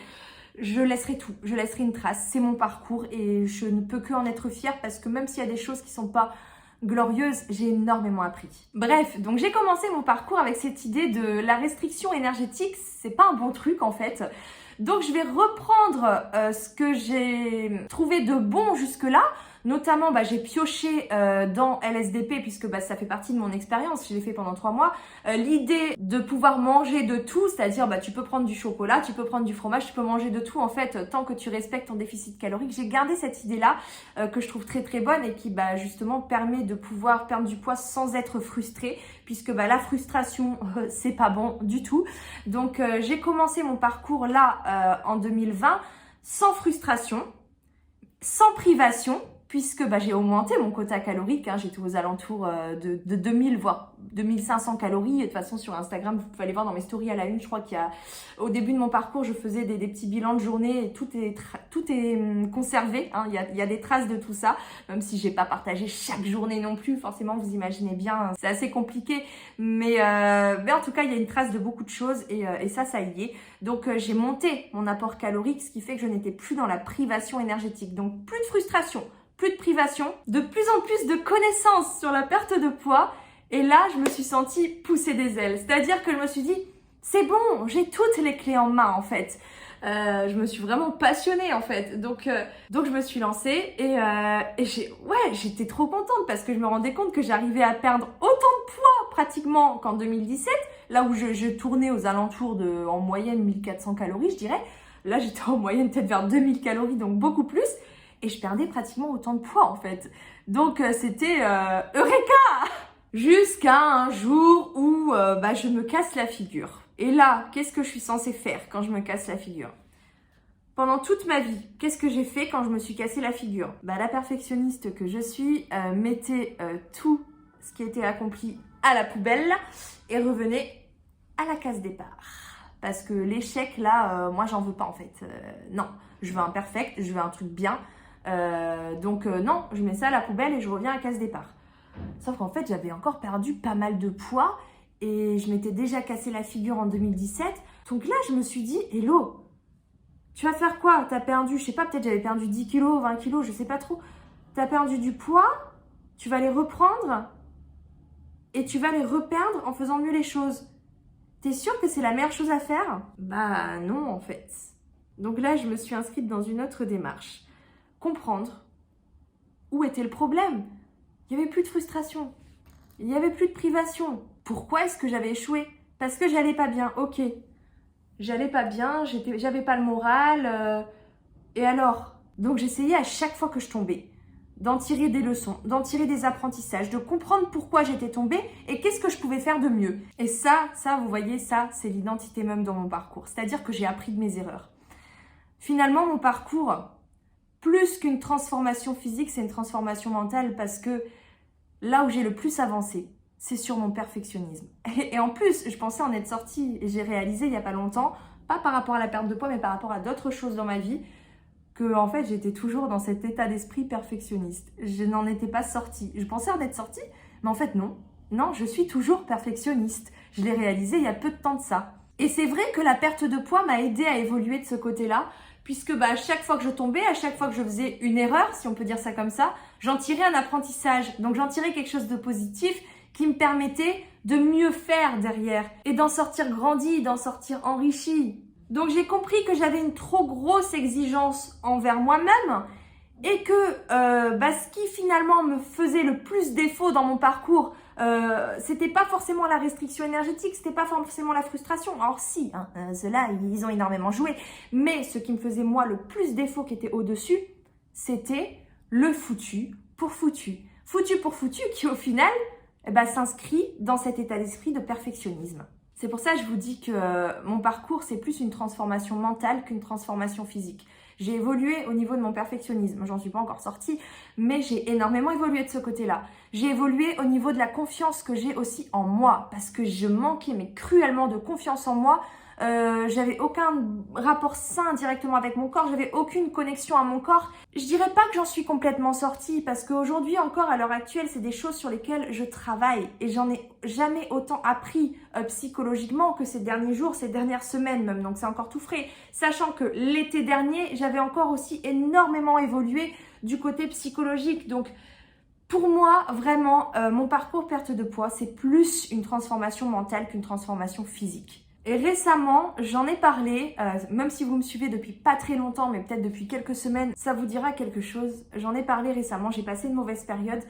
Je laisserai tout. Je laisserai une trace. C'est mon parcours et je ne peux que en être fière parce que même s'il y a des choses qui sont pas glorieuse, j'ai énormément appris. Bref, donc j'ai commencé mon parcours avec cette idée de la restriction énergétique, c'est pas un bon truc en fait. Donc je vais reprendre ce que j'ai trouvé de bon jusque-là. Notamment, j'ai pioché dans LSDP puisque ça fait partie de mon expérience, je l'ai fait pendant 3 mois. L'idée de pouvoir manger de tout, c'est-à-dire tu peux prendre du chocolat, tu peux prendre du fromage, tu peux manger de tout en fait tant que tu respectes ton déficit calorique. J'ai gardé cette idée-là que je trouve très très bonne et qui justement permet de pouvoir perdre du poids sans être frustré puisque la frustration c'est pas bon du tout. Donc j'ai commencé mon parcours là en 2020 sans frustration, sans privation, puisque j'ai augmenté mon quota calorique, hein, j'étais aux alentours de 2000 voire 2500 calories. Et de toute façon sur Instagram, vous pouvez aller voir dans mes stories à la une, je crois qu'il y a, au début de mon parcours, je faisais des petits bilans de journée et tout est conservé, hein, il y a des traces de tout ça, même si j'ai pas partagé chaque journée non plus, forcément vous imaginez bien, c'est assez compliqué, mais en tout cas il y a une trace de beaucoup de choses et ça y est. Donc j'ai monté mon apport calorique, ce qui fait que je n'étais plus dans la privation énergétique, donc plus de frustration, plus de privation, de plus en plus de connaissances sur la perte de poids. Et là, je me suis sentie pousser des ailes. C'est-à-dire que je me suis dit, c'est bon, j'ai toutes les clés en main en fait. Je me suis vraiment passionnée en fait. Donc je me suis lancée et j'étais trop contente parce que je me rendais compte que j'arrivais à perdre autant de poids pratiquement qu'en 2017, là où je tournais aux alentours de, en moyenne, 1400 calories, je dirais. Là, j'étais en moyenne peut-être vers 2000 calories, donc beaucoup plus. Et je perdais pratiquement autant de poids en fait. Donc c'était Eureka! Jusqu'à un jour où je me casse la figure. Et là, qu'est-ce que je suis censée faire quand je me casse la figure? Pendant toute ma vie, qu'est-ce que j'ai fait quand je me suis cassé la figure? La perfectionniste que je suis mettait tout ce qui était accompli à la poubelle et revenait à la case départ. Parce que l'échec, là, moi, j'en veux pas en fait. Non, je veux un perfect, je veux un truc bien. Non, je mets ça à la poubelle et je reviens à case départ. Sauf qu'en fait, j'avais encore perdu pas mal de poids et je m'étais déjà cassé la figure en 2017. Donc là, je me suis dit, hello, tu vas faire quoi? T'as perdu, je sais pas, peut-être j'avais perdu 10 kilos, 20 kilos, je sais pas trop. T'as perdu du poids, tu vas les reprendre et tu vas les reperdre en faisant mieux les choses. T'es sûre que c'est la meilleure chose à faire? Bah non, en fait. Donc là, je me suis inscrite dans une autre démarche. Comprendre où était le problème. Il n'y avait plus de frustration. Il n'y avait plus de privation. Pourquoi est-ce que j'avais échoué? Parce que j'allais pas bien, ok. J'allais pas bien, j'avais pas le moral. Et alors? Donc j'essayais à chaque fois que je tombais d'en tirer des leçons, d'en tirer des apprentissages, de comprendre pourquoi j'étais tombée et qu'est-ce que je pouvais faire de mieux. Et ça, vous voyez, ça, c'est l'identité même dans mon parcours. C'est-à-dire que j'ai appris de mes erreurs. Finalement, mon parcours, plus qu'une transformation physique, c'est une transformation mentale parce que là où j'ai le plus avancé, c'est sur mon perfectionnisme. Et en plus, je pensais en être sortie et j'ai réalisé il n'y a pas longtemps, pas par rapport à la perte de poids, mais par rapport à d'autres choses dans ma vie, que en fait j'étais toujours dans cet état d'esprit perfectionniste. Je n'en étais pas sortie. Je pensais en être sortie, mais en fait non. Non, je suis toujours perfectionniste. Je l'ai réalisé il y a peu de temps de ça. Et c'est vrai que la perte de poids m'a aidée à évoluer de ce côté-là, puisque à chaque fois que je tombais, à chaque fois que je faisais une erreur, si on peut dire ça comme ça, j'en tirais un apprentissage. Donc j'en tirais quelque chose de positif qui me permettait de mieux faire derrière et d'en sortir grandi, d'en sortir enrichi. Donc j'ai compris que j'avais une trop grosse exigence envers moi-même et que ce qui finalement me faisait le plus défaut dans mon parcours, c'était pas forcément la restriction énergétique, c'était pas forcément la frustration. Alors si, ceux-là, ils ont énormément joué. Mais ce qui me faisait moi le plus défaut qui était au-dessus, c'était le foutu pour foutu. Foutu pour foutu qui au final s'inscrit dans cet état d'esprit de perfectionnisme. C'est pour ça que je vous dis que mon parcours, c'est plus une transformation mentale qu'une transformation physique. J'ai évolué au niveau de mon perfectionnisme, j'en suis pas encore sortie, mais j'ai énormément évolué de ce côté-là. J'ai évolué au niveau de la confiance que j'ai aussi en moi, parce que je manquais mais cruellement de confiance en moi. J'avais aucun rapport sain directement avec mon corps, j'avais aucune connexion à mon corps. Je dirais pas que j'en suis complètement sortie parce qu'aujourd'hui encore, à l'heure actuelle, c'est des choses sur lesquelles je travaille et j'en ai jamais autant appris psychologiquement que ces derniers jours, ces dernières semaines même, donc c'est encore tout frais. Sachant que l'été dernier, j'avais encore aussi énormément évolué du côté psychologique, donc pour moi, vraiment, mon parcours perte de poids, c'est plus une transformation mentale qu'une transformation physique. Et récemment, j'en ai parlé, même si vous me suivez depuis pas très longtemps, mais peut-être depuis quelques semaines, ça vous dira quelque chose. J'en ai parlé récemment, j'ai passé une mauvaise période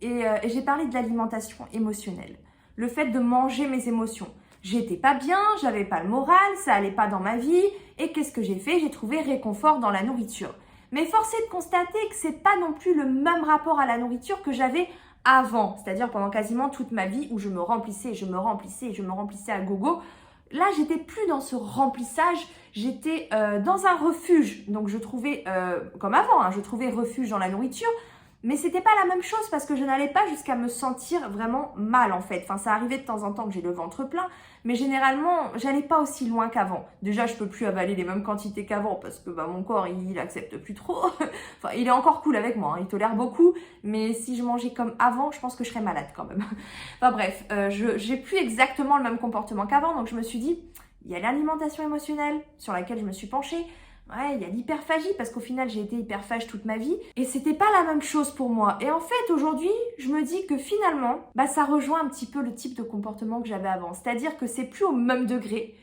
et j'ai parlé de l'alimentation émotionnelle. Le fait de manger mes émotions. J'étais pas bien, j'avais pas le moral, ça allait pas dans ma vie. Et qu'est-ce que j'ai fait? J'ai trouvé réconfort dans la nourriture. Mais force est de constater que c'est pas non plus le même rapport à la nourriture que j'avais avant. C'est-à-dire pendant quasiment toute ma vie où je me remplissais à gogo. Là, j'étais plus dans ce remplissage, j'étais dans un refuge. Donc, je trouvais, comme avant, je trouvais refuge dans la nourriture. Mais c'était pas la même chose parce que je n'allais pas jusqu'à me sentir vraiment mal en fait. Enfin, ça arrivait de temps en temps que j'ai le ventre plein, mais généralement, j'allais pas aussi loin qu'avant. Déjà, je peux plus avaler les mêmes quantités qu'avant parce que mon corps, il accepte plus trop. Enfin, il est encore cool avec moi, il tolère beaucoup, mais si je mangeais comme avant, je pense que je serais malade quand même. Enfin bref, j'ai plus exactement le même comportement qu'avant, donc je me suis dit, il y a l'alimentation émotionnelle sur laquelle je me suis penchée. Ouais, il y a l'hyperphagie parce qu'au final j'ai été hyperphage toute ma vie et c'était pas la même chose pour moi. Et en fait aujourd'hui, je me dis que finalement, ça rejoint un petit peu le type de comportement que j'avais avant. C'est-à-dire que c'est plus au même degré,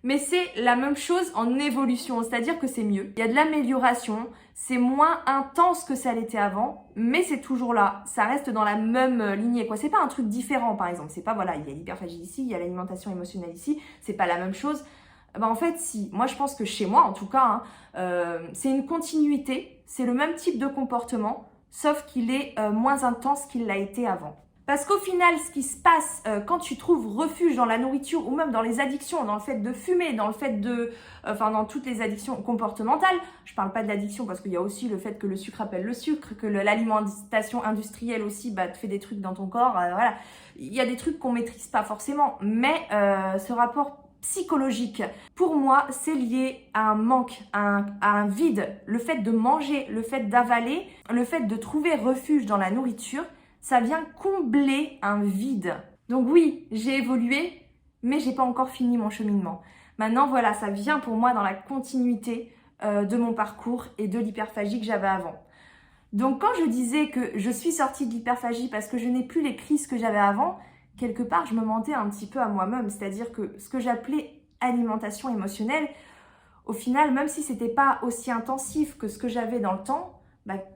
mais c'est la même chose en évolution. C'est-à-dire que c'est mieux. Il y a de l'amélioration, c'est moins intense que ça l'était avant, mais c'est toujours là. Ça reste dans la même lignée, quoi. C'est pas un truc différent par exemple. C'est pas, voilà, il y a l'hyperphagie ici, il y a l'alimentation émotionnelle ici, c'est pas la même chose. Ben en fait, si. Moi, je pense que chez moi, en tout cas, c'est une continuité, c'est le même type de comportement, sauf qu'il est moins intense qu'il l'a été avant. Parce qu'au final, ce qui se passe quand tu trouves refuge dans la nourriture ou même dans les addictions, dans le fait de fumer, dans le fait de... dans toutes les addictions comportementales, je parle pas de l'addiction parce qu'il y a aussi le fait que le sucre appelle le sucre, que l'alimentation industrielle aussi te fait des trucs dans ton corps, voilà. Il y a des trucs qu'on maîtrise pas forcément, mais ce rapport psychologique, pour moi, c'est lié à un manque, à un vide. Le fait de manger, le fait d'avaler, le fait de trouver refuge dans la nourriture, ça vient combler un vide. Donc oui, j'ai évolué, mais j'ai pas encore fini mon cheminement. Maintenant, voilà, ça vient pour moi dans la continuité de mon parcours et de l'hyperphagie que j'avais avant. Donc quand je disais que je suis sortie de l'hyperphagie parce que je n'ai plus les crises que j'avais avant, quelque part, je me mentais un petit peu à moi-même. C'est-à-dire que ce que j'appelais alimentation émotionnelle, au final, même si c'était pas aussi intensif que ce que j'avais dans le temps,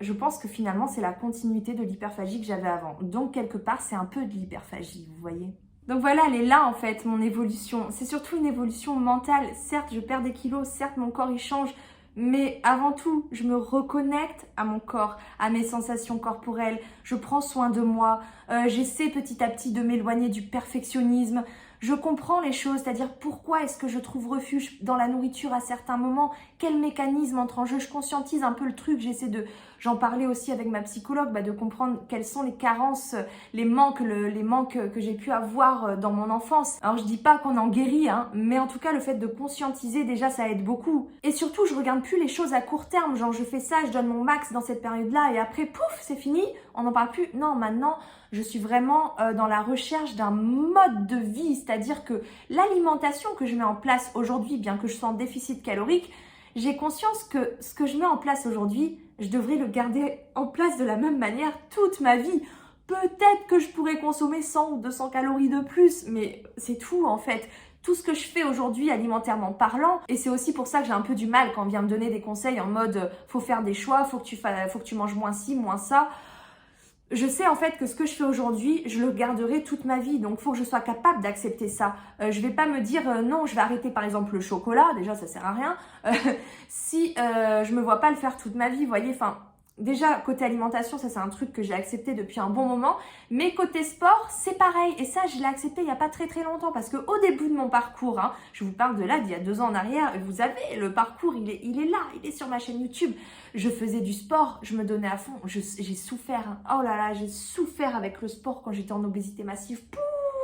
je pense que finalement, c'est la continuité de l'hyperphagie que j'avais avant. Donc, quelque part, c'est un peu de l'hyperphagie, vous voyez. Donc voilà, elle est là en fait, mon évolution. C'est surtout une évolution mentale. Certes, je perds des kilos, certes, mon corps il change, mais avant tout, je me reconnecte à mon corps, à mes sensations corporelles. Je prends soin de moi. J'essaie petit à petit de m'éloigner du perfectionnisme. Je comprends les choses, c'est-à-dire pourquoi est-ce que je trouve refuge dans la nourriture à certains moments, quel mécanisme entre en jeu, je conscientise un peu le truc, j'en parlais aussi avec ma psychologue, de comprendre quelles sont les carences, les manques que j'ai pu avoir dans mon enfance. Alors je dis pas qu'on en guérit, mais en tout cas le fait de conscientiser déjà ça aide beaucoup. Et surtout je regarde plus les choses à court terme, genre je fais ça, je donne mon max dans cette période-là et après pouf c'est fini, on n'en parle plus. Non, maintenant je suis vraiment dans la recherche d'un mode de vie, c'est-à-dire que l'alimentation que je mets en place aujourd'hui, bien que je sois en déficit calorique, j'ai conscience que ce que je mets en place aujourd'hui, je devrais le garder en place de la même manière toute ma vie. Peut-être que je pourrais consommer 100 ou 200 calories de plus, mais c'est tout en fait. Tout ce que je fais aujourd'hui alimentairement parlant, et c'est aussi pour ça que j'ai un peu du mal quand on vient me donner des conseils en mode faut faire des choix, faut que tu manges moins ci, moins ça. Je sais en fait que ce que je fais aujourd'hui, je le garderai toute ma vie. Donc, il faut que je sois capable d'accepter ça. Je vais pas me dire non, je vais arrêter par exemple le chocolat. Déjà, ça sert à rien. Si je me vois pas le faire toute ma vie, vous voyez. Enfin, déjà côté alimentation, ça c'est un truc que j'ai accepté depuis un bon moment. Mais côté sport, c'est pareil. Et ça, je l'ai accepté il y a pas très très longtemps parce que au début de mon parcours, je vous parle de là d'il y a 2 ans en arrière. Et vous avez le parcours, il est là, il est sur ma chaîne YouTube. Je faisais du sport, je me donnais à fond, j'ai souffert. Oh là là, j'ai souffert avec le sport quand j'étais en obésité massive. Pouh,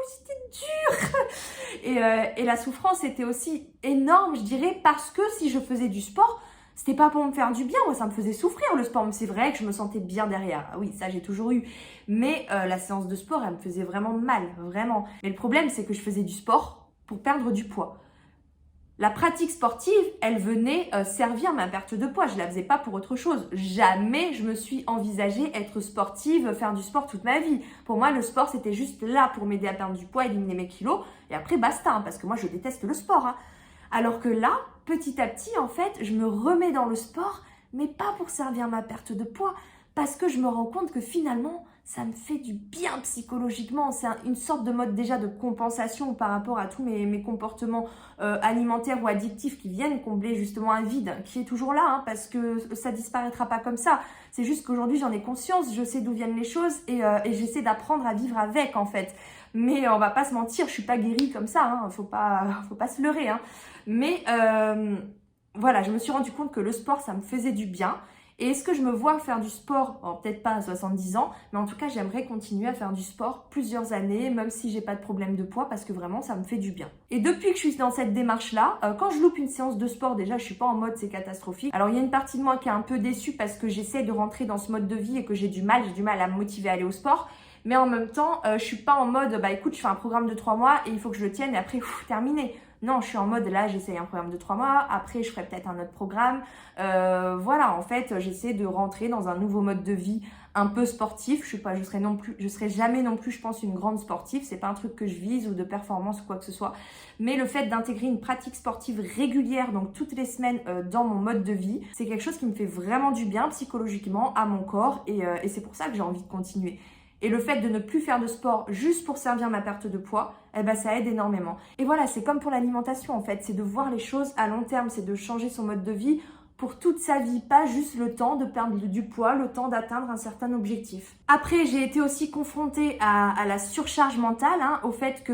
c'était dur. Et la souffrance était aussi énorme, je dirais, parce que si je faisais du sport, c'était pas pour me faire du bien, moi ça me faisait souffrir le sport, mais c'est vrai que je me sentais bien derrière. Ah oui, ça j'ai toujours eu. Mais la séance de sport, elle me faisait vraiment mal, vraiment. Mais le problème, c'est que je faisais du sport pour perdre du poids. La pratique sportive, elle venait servir ma perte de poids. Je la faisais pas pour autre chose. Jamais je me suis envisagée être sportive, faire du sport toute ma vie. Pour moi, le sport, c'était juste là pour m'aider à perdre du poids, éliminer mes kilos. Et après, basta, parce que moi, je déteste le sport. Alors que là, petit à petit, en fait, je me remets dans le sport, mais pas pour servir ma perte de poids, parce que je me rends compte que finalement, ça me fait du bien psychologiquement. C'est une sorte de mode déjà de compensation par rapport à tous mes comportements alimentaires ou addictifs qui viennent combler justement un vide qui est toujours là, parce que ça disparaîtra pas comme ça. C'est juste qu'aujourd'hui, j'en ai conscience, je sais d'où viennent les choses et j'essaie d'apprendre à vivre avec en fait. Mais on va pas se mentir, je suis pas guérie comme ça, faut pas se leurrer. Mais voilà, je me suis rendu compte que le sport, ça me faisait du bien. Et est-ce que je me vois faire du sport, bon, peut-être pas à 70 ans, mais en tout cas, j'aimerais continuer à faire du sport plusieurs années, même si j'ai pas de problème de poids, parce que vraiment, ça me fait du bien. Et depuis que je suis dans cette démarche-là, quand je loupe une séance de sport, déjà, je suis pas en mode c'est catastrophique. Alors, il y a une partie de moi qui est un peu déçue parce que j'essaie de rentrer dans ce mode de vie et que j'ai du mal à me motiver à aller au sport. Mais en même temps, je suis pas en mode, écoute, je fais un programme de 3 mois et il faut que je le tienne et après, terminé. Non, je suis en mode, là, j'essaye un programme de 3 mois, après, je ferai peut-être un autre programme. Voilà, en fait, j'essaie de rentrer dans un nouveau mode de vie un peu sportif. Je serai jamais non plus, je pense, une grande sportive. C'est pas un truc que je vise ou de performance ou quoi que ce soit. Mais le fait d'intégrer une pratique sportive régulière, donc toutes les semaines dans mon mode de vie, c'est quelque chose qui me fait vraiment du bien psychologiquement à mon corps et c'est pour ça que j'ai envie de continuer. Et le fait de ne plus faire de sport juste pour servir ma perte de poids, eh ben ça aide énormément. Et voilà, c'est comme pour l'alimentation en fait, c'est de voir les choses à long terme, c'est de changer son mode de vie pour toute sa vie, pas juste le temps de perdre du poids, le temps d'atteindre un certain objectif. Après, j'ai été aussi confrontée à la surcharge mentale, au fait que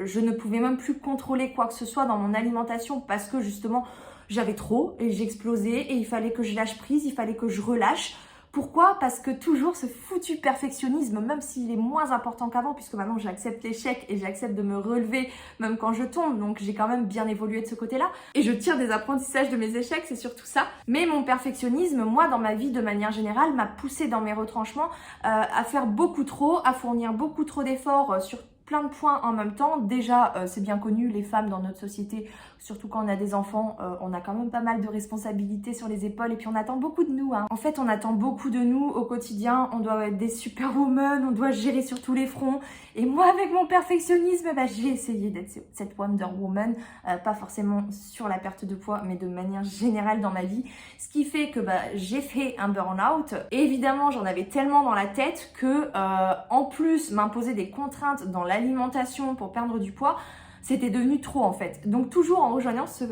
je ne pouvais même plus contrôler quoi que ce soit dans mon alimentation parce que justement, j'avais trop et j'explosais et il fallait que je lâche prise, il fallait que je relâche. Pourquoi? Parce que toujours ce foutu perfectionnisme, même s'il est moins important qu'avant, puisque maintenant j'accepte l'échec et j'accepte de me relever même quand je tombe, donc j'ai quand même bien évolué de ce côté-là. Et je tire des apprentissages de mes échecs, c'est surtout ça. Mais mon perfectionnisme, moi, dans ma vie de manière générale, m'a poussé dans mes retranchements à faire beaucoup trop, à fournir beaucoup trop d'efforts sur plein de points en même temps. Déjà, c'est bien connu, les femmes dans notre société, surtout quand on a des enfants, on a quand même pas mal de responsabilités sur les épaules et puis on attend beaucoup de nous. En fait, on attend beaucoup de nous au quotidien, on doit être des superwomen, on doit gérer sur tous les fronts. Et moi, avec mon perfectionnisme, j'ai essayé d'être cette Wonder Woman, pas forcément sur la perte de poids, mais de manière générale dans ma vie. Ce qui fait que j'ai fait un burn-out. Et évidemment, j'en avais tellement dans la tête que, en plus, m'imposer des contraintes dans l'alimentation pour perdre du poids, c'était devenu trop en fait. Donc toujours en rejoignant ce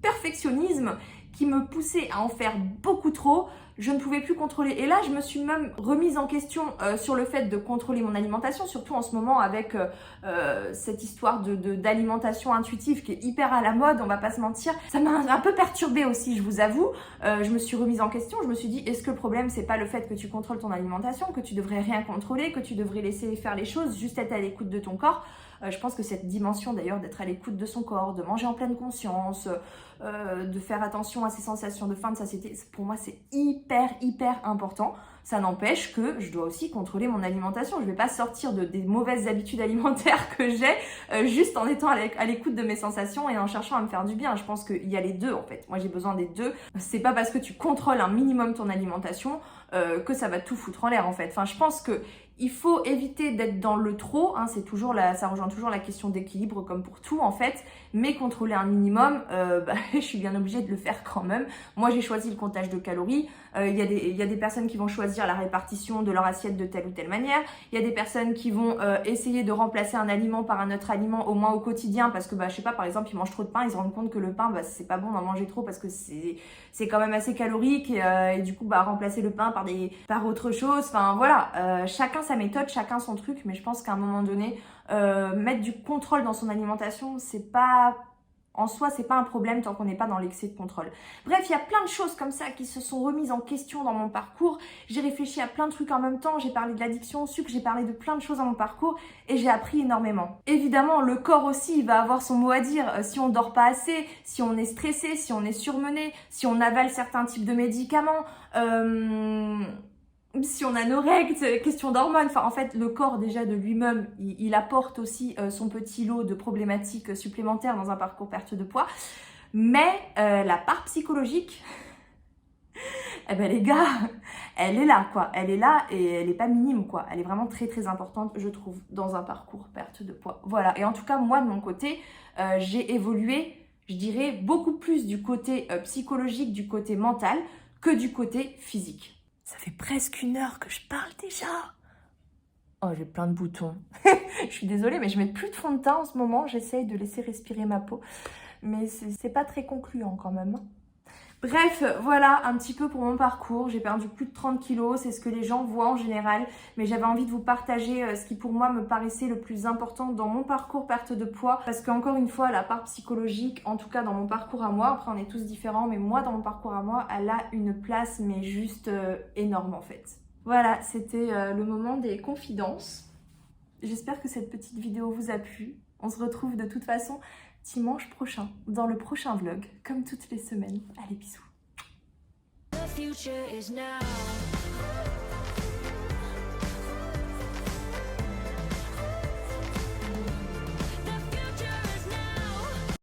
perfectionnisme qui me poussait à en faire beaucoup trop, je ne pouvais plus contrôler. Et là, je me suis même remise en question sur le fait de contrôler mon alimentation, surtout en ce moment avec cette histoire d'alimentation intuitive qui est hyper à la mode, on va pas se mentir. Ça m'a un peu perturbée aussi, je vous avoue. Je me suis remise en question, je me suis dit, est-ce que le problème, c'est pas le fait que tu contrôles ton alimentation, que tu devrais rien contrôler, que tu devrais laisser faire les choses, juste être à l'écoute de ton corps? Je pense que cette dimension d'ailleurs d'être à l'écoute de son corps, de manger en pleine conscience, de faire attention à ses sensations de faim, de satiété, pour moi c'est hyper important. Ça n'empêche que je dois aussi contrôler mon alimentation. Je ne vais pas sortir des mauvaises habitudes alimentaires que j'ai juste en étant à l'écoute de mes sensations et en cherchant à me faire du bien. Je pense qu'il y a les deux en fait. Moi j'ai besoin des deux. C'est pas parce que tu contrôles un minimum ton alimentation que ça va tout foutre en l'air en fait. Enfin, je pense que il faut éviter d'être dans le trop, c'est toujours ça rejoint toujours la question d'équilibre comme pour tout en fait, mais contrôler un minimum, je suis bien obligée de le faire quand même. Moi j'ai choisi le comptage de calories, il y a des personnes qui vont choisir la répartition de leur assiette de telle ou telle manière, il y a des personnes qui vont essayer de remplacer un aliment par un autre aliment au moins au quotidien parce que je sais pas, par exemple ils mangent trop de pain, ils se rendent compte que le pain c'est pas bon d'en manger trop parce que c'est quand même assez calorique et du coup remplacer le pain par autre chose, enfin voilà, chacun sa méthode, chacun son truc, mais je pense qu'à un moment donné, mettre du contrôle dans son alimentation, c'est pas un problème tant qu'on n'est pas dans l'excès de contrôle. Bref, il y a plein de choses comme ça qui se sont remises en question dans mon parcours. J'ai réfléchi à plein de trucs en même temps, j'ai parlé de l'addiction au sucre, j'ai parlé de plein de choses dans mon parcours et j'ai appris énormément. Évidemment, le corps aussi, il va avoir son mot à dire. Si on dort pas assez, si on est stressé, si on est surmené, si on avale certains types de médicaments, si on a nos règles, question d'hormones, en fait le corps déjà de lui-même, il apporte aussi son petit lot de problématiques supplémentaires dans un parcours perte de poids, mais la part psychologique, les gars, elle est là quoi, elle est là et elle est pas minime quoi, elle est vraiment très importante je trouve dans un parcours perte de poids. Voilà, et en tout cas moi de mon côté, j'ai évolué, je dirais beaucoup plus du côté psychologique, du côté mental que du côté physique. Ça fait presque 1 heure que je parle déjà. Oh, j'ai plein de boutons. Je suis désolée, mais je mets plus de fond de teint en ce moment. J'essaye de laisser respirer ma peau. Mais c'est pas très concluant quand même. Bref, voilà un petit peu pour mon parcours. J'ai perdu plus de 30 kilos, c'est ce que les gens voient en général. Mais j'avais envie de vous partager ce qui pour moi me paraissait le plus important dans mon parcours perte de poids. Parce qu'encore une fois, la part psychologique, en tout cas dans mon parcours à moi, après on est tous différents, mais moi dans mon parcours à moi, elle a une place mais juste énorme en fait. Voilà, c'était le moment des confidences. J'espère que cette petite vidéo vous a plu. On se retrouve de toute façon dimanche prochain, dans le prochain vlog, comme toutes les semaines. Allez, bisous. The future is now.